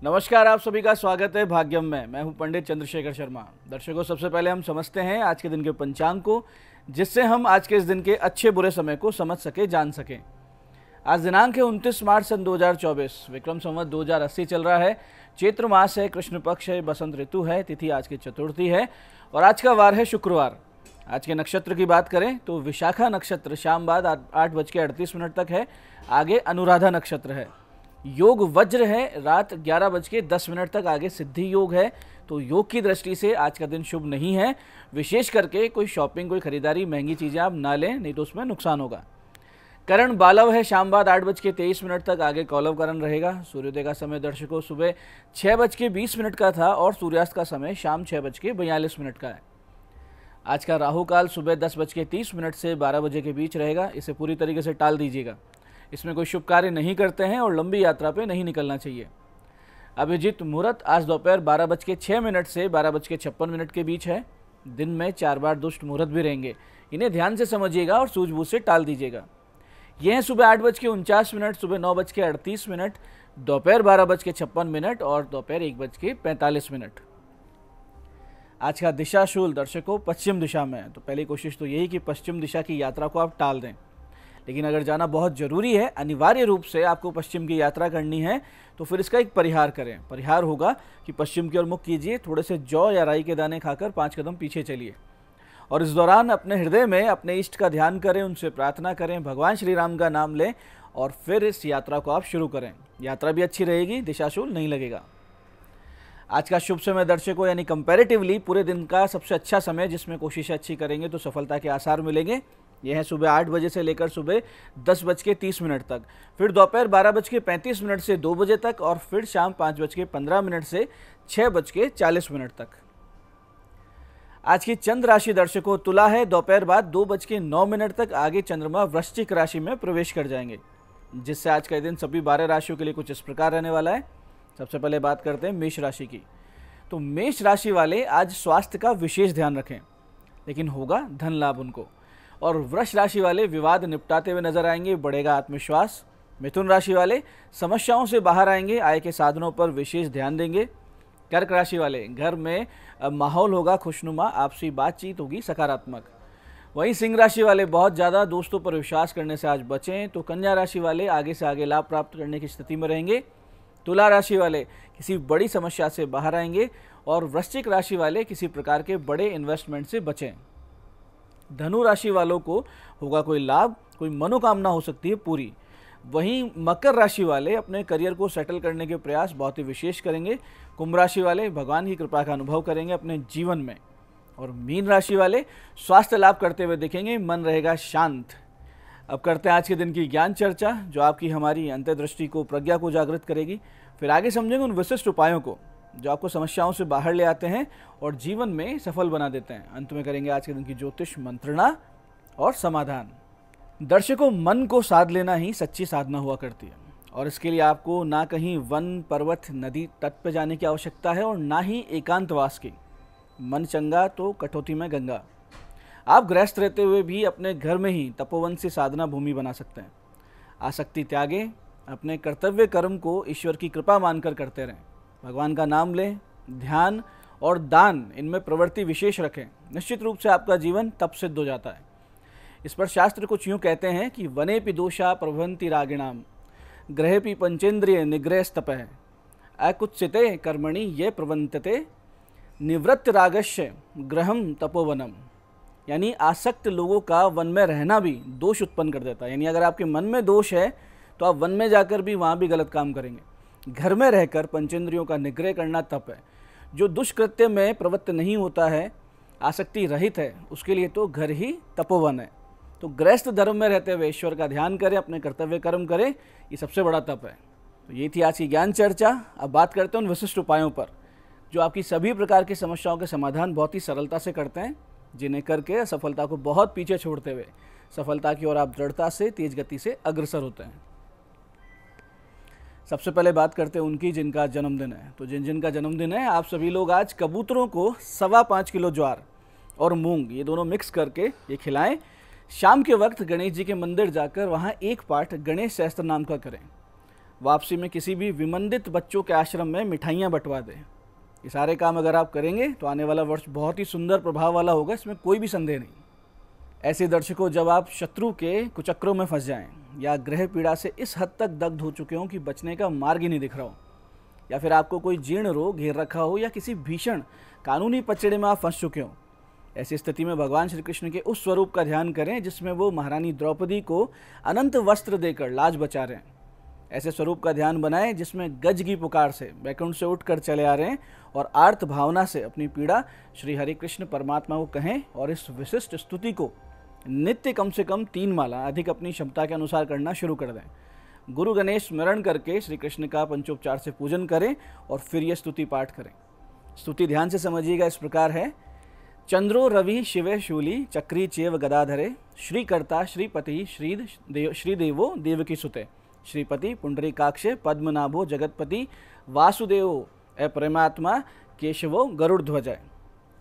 नमस्कार, आप सभी का स्वागत है भाग्यम में। मैं हूं पंडित चंद्रशेखर शर्मा। दर्शकों, सबसे पहले हम समझते हैं आज के दिन के पंचांग को, जिससे हम आज के इस दिन के अच्छे बुरे समय को समझ सके, जान सकें। आज दिनांक है 29 मार्च सन 2024, विक्रम संवत 2080 चल रहा है। चैत्र मास है, कृष्ण पक्ष है, बसंत ऋतु है, तिथि आज की चतुर्थी है और आज का वार है शुक्रवार। आज के नक्षत्र की बात करें तो विशाखा नक्षत्र शाम बाद 8:38 तक है। आगे अनुराधा नक्षत्र है। योग वज्र है, रात 11:10 तक। आगे सिद्धि योग है, तो योग की दृष्टि से आज का दिन शुभ नहीं है। विशेष करके कोई शॉपिंग, कोई खरीदारी, महंगी चीज़ें आप ना लें, नहीं तो उसमें नुकसान होगा। करण बालव है, शाम बाद 8:23 तक। आगे कौलव करण रहेगा। सूर्योदय का समय दर्शकों सुबह 6:20 का था और सूर्यास्त का समय शाम 6:42 का है। आज का राहु काल सुबह 10:30 से 12 बजे के बीच रहेगा। इसे पूरी तरीके से टाल दीजिएगा। इसमें कोई शुभ कार्य नहीं करते हैं और लंबी यात्रा पे नहीं निकलना चाहिए। अभिजीत मुहूर्त आज दोपहर 12:06 से 12:56 के बीच है। दिन में 4 बार दुष्ट मुहूर्त भी रहेंगे। इन्हें ध्यान से समझिएगा और सूझबूझ से टाल दीजिएगा। यह है सुबह 8:49, सुबह 9:38, दोपहर 12:56 और दोपहर 1:45। आज का दिशाशूल दर्शकों पश्चिम दिशा में है, तो पहली कोशिश तो यही कि पश्चिम दिशा की यात्रा को आप टाल दें। लेकिन अगर जाना बहुत ज़रूरी है, अनिवार्य रूप से आपको पश्चिम की यात्रा करनी है, तो फिर इसका एक परिहार करें। परिहार होगा कि पश्चिम की ओर मुख कीजिए, थोड़े से जौ या राई के दाने खाकर 5 कदम पीछे चलिए और इस दौरान अपने हृदय में अपने इष्ट का ध्यान करें, उनसे प्रार्थना करें, भगवान श्री राम का नाम लें और फिर इस यात्रा को आप शुरू करें। यात्रा भी अच्छी रहेगी, दिशाशूल नहीं लगेगा। आज का शुभ समय दर्शकों यानी कंपैरेटिवली पूरे दिन का सबसे अच्छा समय, जिसमें कोशिश अच्छी करेंगे तो सफलता के आसार मिलेंगे। यह है सुबह 8 बजे से लेकर सुबह 10:30 तक, फिर दोपहर 12:35 से 2 बजे तक और फिर शाम 5:15 से 6:40 तक। आज की चंद्र राशि दर्शकों तुला है। दोपहर बाद 2:09 तक आगे चंद्रमा वृश्चिक राशि में प्रवेश कर जाएंगे, जिससे आज का दिन सभी 12 राशियों के लिए कुछ इस प्रकार रहने वाला है। सबसे पहले बात करते हैं मेष राशि की। तो मेष राशि वाले आज स्वास्थ्य का विशेष ध्यान रखें, लेकिन होगा धन लाभ उनको। और वृष राशि वाले विवाद निपटाते हुए नजर आएंगे, बढ़ेगा आत्मविश्वास। मिथुन राशि वाले समस्याओं से बाहर आएंगे, आय के साधनों पर विशेष ध्यान देंगे। कर्क राशि वाले घर में माहौल होगा खुशनुमा, आपसी बातचीत होगी सकारात्मक। वहीं सिंह राशि वाले बहुत ज़्यादा दोस्तों पर विश्वास करने से आज बचें। तो कन्या राशि वाले आगे से आगे लाभ प्राप्त करने की स्थिति में रहेंगे। तुला राशि वाले किसी बड़ी समस्या से बाहर आएंगे और वृश्चिक राशि वाले किसी प्रकार के बड़े इन्वेस्टमेंट से बचें। धनु राशि वालों को होगा कोई लाभ, कोई मनोकामना हो सकती है पूरी। वहीं मकर राशि वाले अपने करियर को सेटल करने के प्रयास बहुत ही विशेष करेंगे। कुंभ राशि वाले भगवान की कृपा का अनुभव करेंगे अपने जीवन में। और मीन राशि वाले स्वास्थ्य लाभ करते हुए दिखेंगे, मन रहेगा शांत। अब करते हैं आज के दिन की ज्ञान चर्चा, जो आपकी हमारी अंतर्दृष्टि को, प्रज्ञा को जागृत करेगी। फिर आगे समझेंगे उन विशिष्ट उपायों को जो आपको समस्याओं से बाहर ले आते हैं और जीवन में सफल बना देते हैं। अंत में करेंगे आज के दिन की ज्योतिष मंत्रणा और समाधान। दर्शकों, मन को साध लेना ही सच्ची साधना हुआ करती है और इसके लिए आपको ना कहीं वन, पर्वत, नदी, तट पर जाने की आवश्यकता है और ना ही एकांतवास की। मन चंगा तो कठौती में गंगा। आप गृहस्थ रहते हुए भी अपने घर में ही तपोवन से साधना भूमि बना सकते हैं। आसक्ति त्यागें, अपने कर्तव्य कर्म को ईश्वर की कृपा मानकर करते रहें। भगवान का नाम लें, ध्यान और दान, इनमें प्रवृत्ति विशेष रखें। निश्चित रूप से आपका जीवन तप सिद्ध हो जाता है। इस पर शास्त्र कुछ यूँ कहते हैं कि वनेपि दोषा प्रभवन्ति रागिणाम, ग्रहेपि पंचेन्द्रिय निग्रहस्तपः, अकुत्सिते कर्मणि ये प्रवंतते, निवृत्त रागस्य ग्रहम तपोवनम। यानी आसक्त लोगों का वन में रहना भी दोष उत्पन्न कर देता है। यानी अगर आपके मन में दोष है तो आप वन में जाकर भी वहाँ भी गलत काम करेंगे। घर में रहकर पंचेंद्रियों का निग्रह करना तप है। जो दुष्कृत्य में प्रवृत्त नहीं होता है, आसक्ति रहित है, उसके लिए तो घर ही तपोवन है। तो गृहस्थ धर्म में रहते हुए ईश्वर का ध्यान करें, अपने कर्तव्य कर्म करें, ये सबसे बड़ा तप है। तो ये थी आज की ज्ञान चर्चा। अब बात करते हैं उन विशिष्ट उपायों पर जो आपकी सभी प्रकार की समस्याओं के समाधान बहुत ही सरलता से करते हैं, जिन्हें करके असफलता को बहुत पीछे छोड़ते हुए सफलता की ओर आप दृढ़ता से, तेज गति से अग्रसर होते हैं। सबसे पहले बात करते हैं उनकी जिनका जन्मदिन है। तो जिनका जन्मदिन है, आप सभी लोग आज कबूतरों को 5.25 किलो ज्वार और मूंग, ये दोनों मिक्स करके ये खिलाएं। शाम के वक्त गणेश जी के मंदिर जाकर वहाँ एक पाठ गणेश सहस्त्र नाम का करें। वापसी में किसी भी विमंदित बच्चों के आश्रम में मिठाइयाँ बंटवा दें। ये सारे काम अगर आप करेंगे तो आने वाला वर्ष बहुत ही सुंदर प्रभाव वाला होगा, इसमें कोई भी संदेह नहीं। ऐसे दर्शकों, जब आप शत्रु के कुचक्रों में फंस जाएं या ग्रह पीड़ा से इस हद तक दग्ध हो चुके हों कि बचने का मार्ग ही नहीं दिख रहा हो, या फिर आपको कोई जीर्ण रोग घेर रखा हो, या किसी भीषण कानूनी पचड़े में आप फंस चुके हों, ऐसी स्थिति में भगवान श्री कृष्ण के उस स्वरूप का ध्यान करें जिसमें वो महारानी द्रौपदी को अनंत वस्त्र देकर लाज बचा रहे हैं। ऐसे स्वरूप का ध्यान बनाएं जिसमें गज की पुकार से वैकुंठ से उठकर चले आ रहे हैं और आर्त भावना से अपनी पीड़ा श्री हरि कृष्ण परमात्मा को कहें, और इस विशिष्ट स्तुति को नित्य कम से कम 3 माला, अधिक अपनी क्षमता के अनुसार करना शुरू कर दें। गुरु गणेश स्मरण करके श्री कृष्ण का पंचोपचार से पूजन करें और फिर यह स्तुति पाठ करें। स्तुति ध्यान से समझिएगा, इस प्रकार है। चंद्रो रवि शिवे शूली चक्री चेव गदाधरे, श्रीकर्ता श्रीपति श्रीदेवो देवकी सुते, श्रीपति पुंडरीकाक्षे पद्मनाभो जगतपति वासुदेवो प्रेमात्मा केशवो गरुड़ध्वज।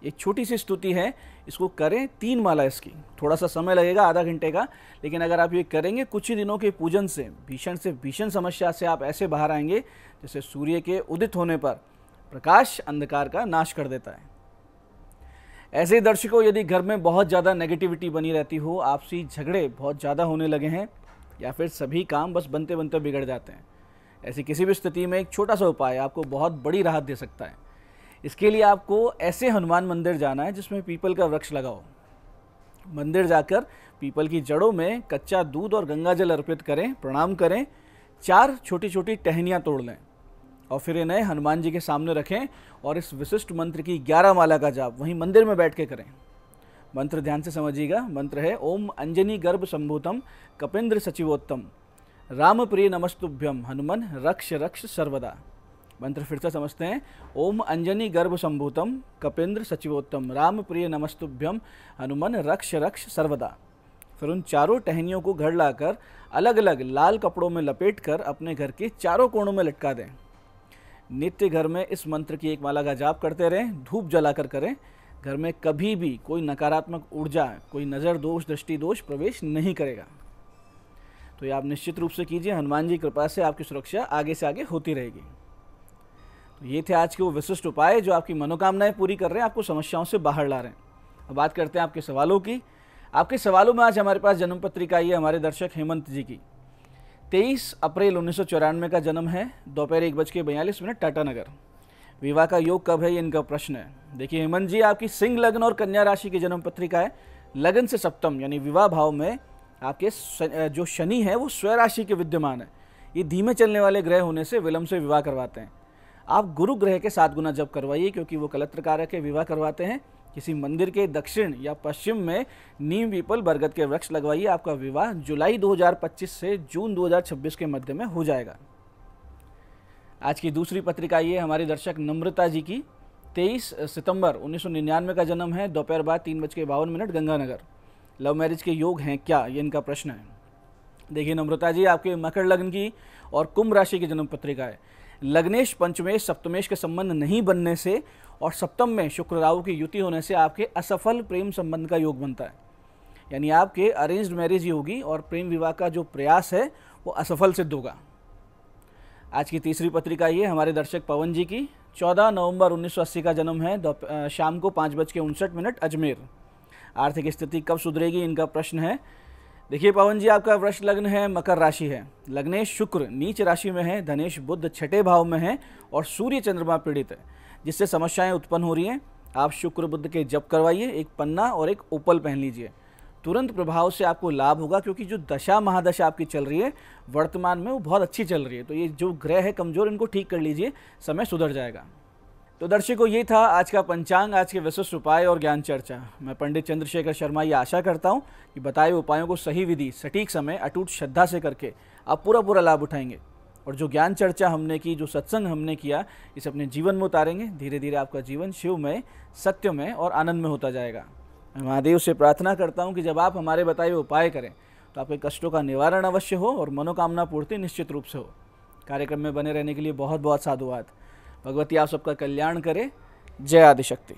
एक छोटी सी स्तुति है, इसको करें 3 माला इसकी। थोड़ा सा समय लगेगा, आधा घंटे का, लेकिन अगर आप ये करेंगे कुछ ही दिनों के पूजन से भीषण समस्या से आप ऐसे बाहर आएंगे जैसे सूर्य के उदित होने पर प्रकाश अंधकार का नाश कर देता है। ऐसे ही दर्शकों, यदि घर में बहुत ज़्यादा नेगेटिविटी बनी रहती हो, आपसी झगड़े बहुत ज़्यादा होने लगे हैं, या फिर सभी काम बस बनते बनते बिगड़ जाते हैं, ऐसी किसी भी स्थिति में एक छोटा सा उपाय आपको बहुत बड़ी राहत दे सकता है। इसके लिए आपको ऐसे हनुमान मंदिर जाना है जिसमें पीपल का वृक्ष लगा हो। मंदिर जाकर पीपल की जड़ों में कच्चा दूध और गंगा जल अर्पित करें, प्रणाम करें, 4 छोटी छोटी टहनियाँ तोड़ लें और फिर इन्हें हनुमान जी के सामने रखें और इस विशिष्ट मंत्र की 11 माला का जाप वहीं मंदिर में बैठ के करें। मंत्र ध्यान से समझिएगा। मंत्र है ओम अंजनी गर्भ संभूतम कपिंद्र सचिवोत्तम राम प्रिय नमस्तुभ्यम हनुमन रक्ष रक्ष सर्वदा। मंत्र फिर से समझते हैं। ओम अंजनी गर्भ संभूतम कपिंद्र सचिवोत्तम राम प्रिय नमस्तुभ्यम हनुमन रक्ष रक्ष सर्वदा। फिर उन 4 टहनियों को घर लाकर अलग अलग लाल कपड़ों में लपेट कर अपने घर के 4 कोनों में लटका दें। नित्य घर में इस मंत्र की 1 माला का जाप करते रहें, धूप जलाकर करें। घर में कभी भी कोई नकारात्मक ऊर्जा, कोई नज़र दोष, दृष्टि दोष प्रवेश नहीं करेगा। तो ये आप निश्चित रूप से कीजिए। हनुमान जी कृपा से आपकी सुरक्षा आगे से आगे होती रहेगी। तो ये थे आज के वो विशिष्ट उपाय जो आपकी मनोकामनाएं पूरी कर रहे हैं, आपको समस्याओं से बाहर ला रहे हैं। अब बात करते हैं आपके सवालों की। आपके सवालों में आज हमारे पास जन्म पत्रिका आई है हमारे दर्शक हेमंत जी की। 23 अप्रैल 1994 का जन्म है, दोपहर 1:42 टाटानगर। विवाह का योग कब है, ये इनका प्रश्न है। देखिए हेमंत जी, आपकी सिंह लग्न और कन्या राशि की जन्म पत्रिका है। लगन से सप्तम यानी विवाह भाव में आपके जो शनि है वो स्वय राशि के विद्यमान है। ये धीमे चलने वाले ग्रह होने से विलंब से विवाह करवाते हैं। आप गुरु ग्रह के 7 गुना जप करवाइए क्योंकि वो कलत्र कारक के विवाह करवाते हैं। किसी मंदिर के दक्षिण या पश्चिम में नीम पीपल बरगद के वृक्ष लगवाइए। आपका विवाह जुलाई 2025 से जून 2026 के मध्य में हो जाएगा। आज की दूसरी पत्रिका ये हमारी दर्शक नम्रता जी की। 23 सितंबर 1999 का जन्म है, दोपहर बाद 3:52 गंगानगर। लव मैरिज के योग हैं क्या, ये इनका प्रश्न है। देखिए नम्रता जी, आपके मकर लग्न की और कुंभ राशि की जन्म पत्रिका है। लग्नेश पंचमेश सप्तमेश के संबंध नहीं बनने से और सप्तम में शुक्र राहु की युति होने से आपके असफल प्रेम संबंध का योग बनता है। यानी आपके अरेंज्ड मैरिज ही होगी और प्रेम विवाह का जो प्रयास है वो असफल सिद्ध होगा। आज की तीसरी पत्रिका ये हमारे दर्शक पवन जी की। 14 नवंबर 1980 का जन्म है, शाम को 5:59 अजमेर। आर्थिक स्थिति कब सुधरेगी, इनका प्रश्न है। देखिए पवन जी, आपका वृष लग्न है, मकर राशि है। लग्नेश शुक्र नीच राशि में है, धनेश बुध 6ठे भाव में है और सूर्य चंद्रमा पीड़ित है, जिससे समस्याएं उत्पन्न हो रही हैं। आप शुक्र बुध के जप करवाइए, एक पन्ना और एक ओपल पहन लीजिए। तुरंत प्रभाव से आपको लाभ होगा क्योंकि जो दशा महादशा आपकी चल रही है वर्तमान में वो बहुत अच्छी चल रही है। तो ये जो ग्रह है कमजोर, इनको ठीक कर लीजिए, समय सुधर जाएगा। तो दर्शकों, ये था आज का पंचांग, आज के विशिष्ट उपाय और ज्ञान चर्चा। मैं पंडित चंद्रशेखर शर्मा ये आशा करता हूँ कि बताए हुए उपायों को सही विधि, सटीक समय, अटूट श्रद्धा से करके आप पूरा लाभ उठाएंगे और जो ज्ञान चर्चा हमने की, जो सत्संग हमने किया, इसे अपने जीवन में उतारेंगे। धीरे धीरे आपका जीवन शिवमय, सत्यमय और आनंद में होता जाएगा। मैं महादेव से प्रार्थना करता हूँ कि जब आप हमारे बताए हुए उपाय करें तो आपके कष्टों का निवारण अवश्य हो और मनोकामना पूर्ति निश्चित रूप से हो। कार्यक्रम में बने रहने के लिए बहुत बहुत साधुवाद। भगवती आप सबका कल्याण करे। जय आदिशक्ति।